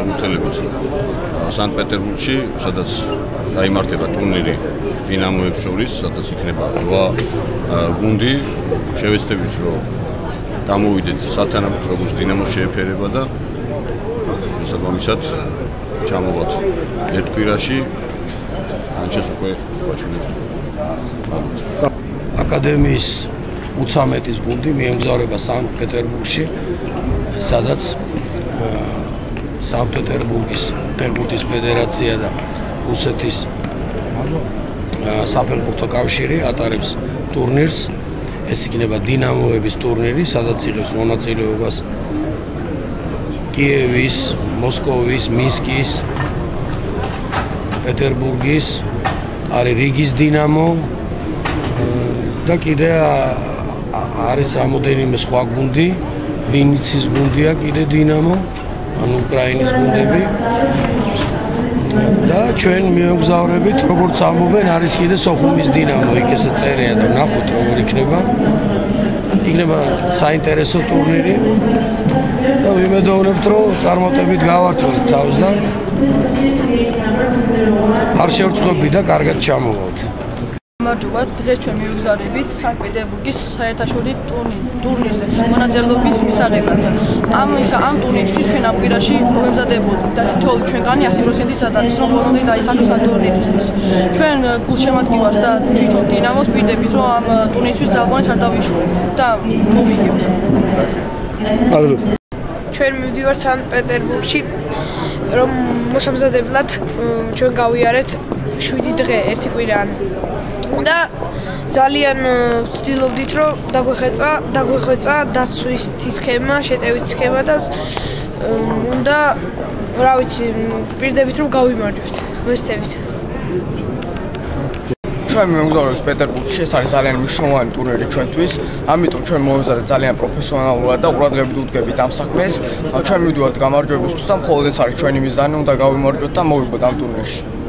ფეხბურთელებს სანქტ-პეტერბურგში, სადაც გაიმართება ტურნირი დინამოებს შორის, სადაც იქნება 8 გუნდი. შევეცდებით, რომ გამოვიდეთ სათანადოდ როგორც დინამოს შეეფერება და შესაბამისად ჩამოვალთ ერთ კვირაში ანჩეს უკვე ვაჩვენებთ. აკადემიის 13-ის გუნდი მიემგზავრება სანქტ-პეტერბურგში, სადაც სანქტ-პეტერბურგის ფეხბურთის ფედერაცია და რუსეთის საფეხბურთო კავშირი ატარებს ტურნირს. ეს იქნება დინამოების ტურნირი, სადაც იღებს მონაწილეობას კიევის, მოსკოვის, მინსკის, პეტერბურგის, არის რიგის დინამო და კიდე არის რამოდენიმე სხვა გუნდი, ვინიცის გუნდია კიდე დინამო, ანუ უკრაინის გუნდები. და ჩვენ მიემგზავრებით, როგორც ამბობენ, არის კიდე სოხუმის დინამო, იქ ესე წერია და ნახოთ როგორ იქნება. იქნება საინტერესო ტურნირი და ვიმედოვნებთ, რომ წარმატებით გავართვით თავს და არ შევწყვეტ და კარგად ჩამოვალთ. გამარჯობათ, დღეს ჩვენ მივგზავრებით სანქტ-პეტერბურგის საერთაშორისო ტურნირზე მონაწილეობის მისაღებად. ამ ტურნირში ჩვენ ამ კვირაში მომზადებოდით და თითოეული ჩვენგანი 100%-ით არის, რომ ბოლომდე დაიხაროს ამ ტურნირისთვის. ჩვენ გულშემატკივარს და თვითონ დინამოს ვირდებით, რომ ამ ტურნირისთვის ძალბონეთ არ დავიშურეთ და მოვიგებთ. ჩვენ მივდივართ სანქტ-პეტერბურგში, რომ მოსამზადებლად ჩვენ გავიარეთ 7 დღე, 1 კვირანი. და ძალიან ვცდილობდით, რომ დაგვეხვეწა დაცვის სქემა, შეტევის სქემა და უნდა, რა ვიცი, პირდებით რომ გავიმარჯვებთ, ვესწრებით. ჩვენ მივგზავრებთ პეტერბურგში, ეს არის ძალიან მნიშვნელოვანი ტურნირი ჩვენთვის, ამიტომ ჩვენ მოვიზადეთ ძალიან პროფესიონალურად და ყურადღებით ვუდგებით ამ საქმეს. ჩვენ მივდივართ გამარჯვებისთვის და მხოლოდ ეს არის ჩვენი მიზანი, უნდა გავიმარჯვოთ და მოვიგოთ ამ ტურნირში.